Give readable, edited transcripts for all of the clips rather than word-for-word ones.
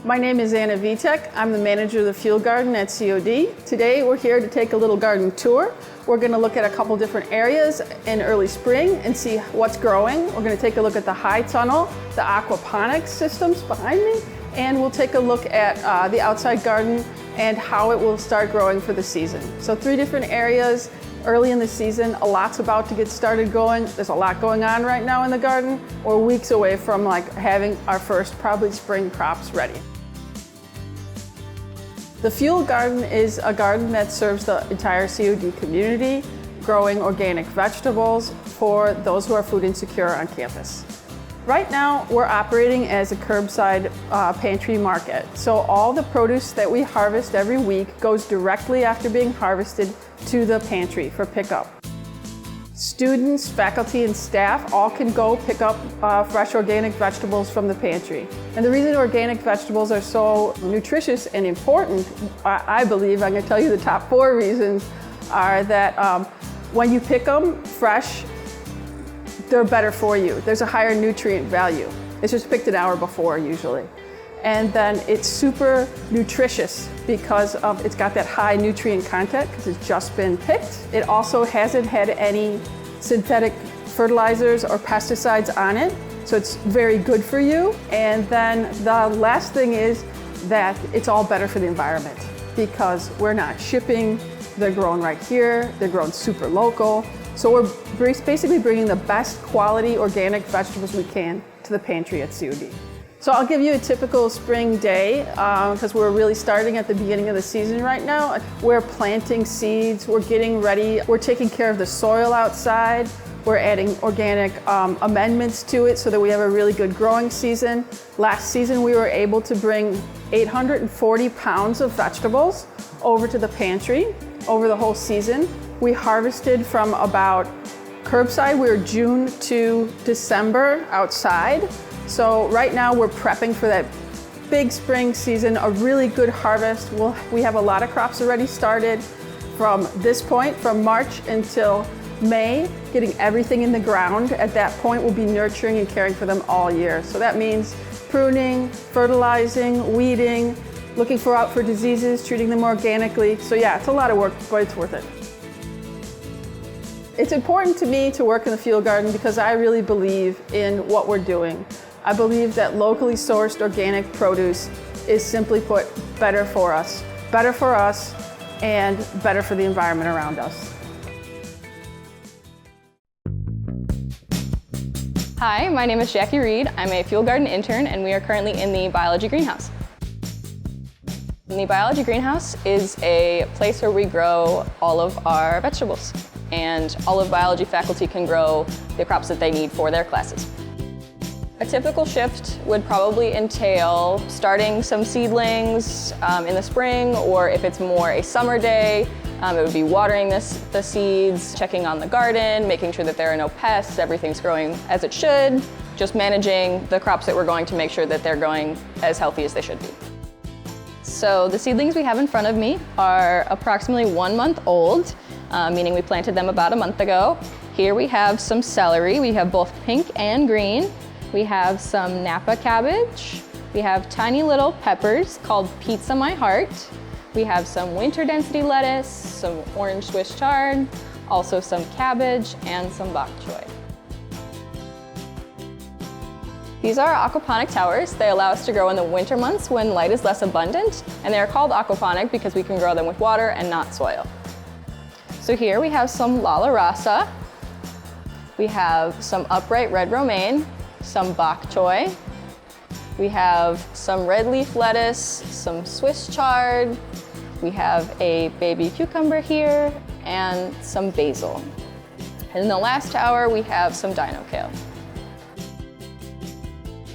My name is Ana Vitek. I'm the manager of the Field Garden at COD. Today we're here to take a little garden tour. We're going to look at a couple different areas in early spring and see what's growing. We're going to take a look at the high tunnel, the aquaponics systems behind me, and we'll take a look at the outside garden and how it will start growing for the season. So 3 different areas early in the season. A lot's about to get started going. There's a lot going on right now in the garden. We're weeks away from having our first probably spring crops ready. The Field Garden is a garden that serves the entire COD community, growing organic vegetables for those who are food insecure on campus. Right now, we're operating as a curbside pantry market. So all the produce that we harvest every week goes directly after being harvested to the pantry for pickup. Students, faculty, and staff all can go pick up fresh organic vegetables from the pantry. And the reason organic vegetables are so nutritious and important, I believe, I'm going to tell you the top 4 reasons, are that when you pick them fresh, they're better for you. There's a higher nutrient value. It's just picked an hour before usually. And then it's super nutritious because it's got that high nutrient content because it's just been picked. It also hasn't had any synthetic fertilizers or pesticides on it, so it's very good for you. And then the last thing is that it's all better for the environment because we're not shipping, they're grown right here, they're grown super local. So we're basically bringing the best quality organic vegetables we can to the pantry at COD. So I'll give you a typical spring day because we're really starting at the beginning of the season right now. We're planting seeds, we're getting ready, we're taking care of the soil outside, we're adding organic amendments to it so that we have a really good growing season. Last season we were able to bring 840 pounds of vegetables over to the pantry over the whole season. We harvested from about curbside, we were June to December outside. So right now we're prepping for that big spring season, a really good harvest. We have a lot of crops already started from this point, from March until May, getting everything in the ground. At that point, we'll be nurturing and caring for them all year. So that means pruning, fertilizing, weeding, looking out for diseases, treating them organically. So yeah, it's a lot of work, but it's worth it. It's important to me to work in the Field Garden because I really believe in what we're doing. I believe that locally sourced organic produce is, simply put, better for us and better for the environment around us. Hi, my name is Jackie Reed. I'm a Field Garden intern and we are currently in the biology greenhouse. The biology greenhouse is a place where we grow all of our vegetables, and all of biology faculty can grow the crops that they need for their classes. A typical shift would probably entail starting some seedlings in the spring, or if it's more a summer day, it would be watering the seeds, checking on the garden, making sure that there are no pests, everything's growing as it should, just managing the crops that we're going to make sure that they're growing as healthy as they should be. So the seedlings we have in front of me are approximately 1 month old, meaning we planted them about a month ago. Here we have some celery. We have both pink and green. We have some Napa cabbage. We have tiny little peppers called Pizza My Heart. We have some winter density lettuce, some orange Swiss chard, also some cabbage and some bok choy. These are aquaponic towers. They allow us to grow in the winter months when light is less abundant, and they are called aquaponic because we can grow them with water and not soil. So here we have some Lala Rasa. We have some upright red romaine, some bok choy. We have some red leaf lettuce, some Swiss chard. We have a baby cucumber here and some basil. And in the last tower, we have some dino kale.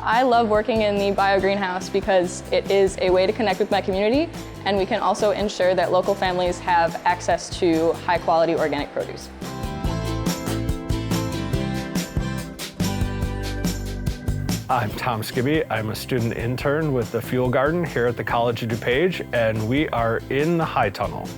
I love working in the bio greenhouse because it is a way to connect with my community, and we can also ensure that local families have access to high quality organic produce. I'm Tom Skibby. I'm a student intern with the Field Garden here at the College of DuPage, and we are in the high tunnel.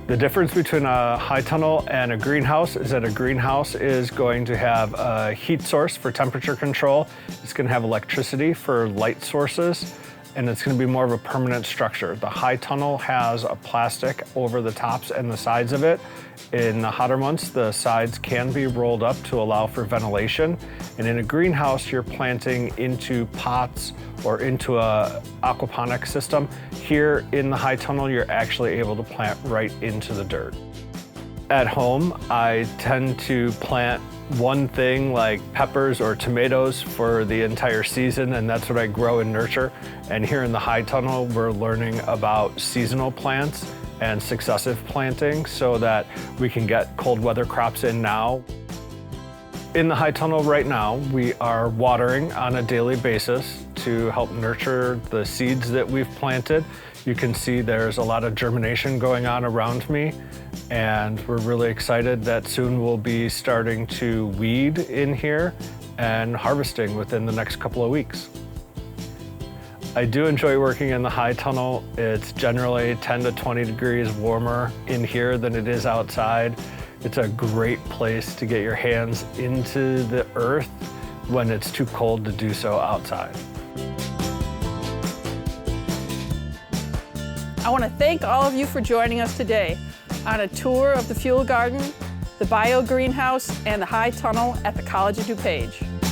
The difference between a high tunnel and a greenhouse is that a greenhouse is going to have a heat source for temperature control. It's going to have electricity for light sources, and it's going to be more of a permanent structure. The high tunnel has a plastic over the tops and the sides of it. In the hotter months, the sides can be rolled up to allow for ventilation. And in a greenhouse, you're planting into pots or into a aquaponics system. Here in the high tunnel, you're actually able to plant right into the dirt. At home, I tend to plant one thing like peppers or tomatoes for the entire season, and that's what I grow and nurture. And here in the high tunnel, we're learning about seasonal plants and successive planting so that we can get cold weather crops in now. In the high tunnel right now, we are watering on a daily basis to help nurture the seeds that we've planted. You can see there's a lot of germination going on around me, and we're really excited that soon we'll be starting to weed in here and harvesting within the next couple of weeks. I do enjoy working in the high tunnel. It's generally 10 to 20 degrees warmer in here than it is outside. It's a great place to get your hands into the earth when it's too cold to do so outside. I want to thank all of you for joining us today on a tour of the Fuel Garden, the Bio Greenhouse, and the High Tunnel at the College of DuPage.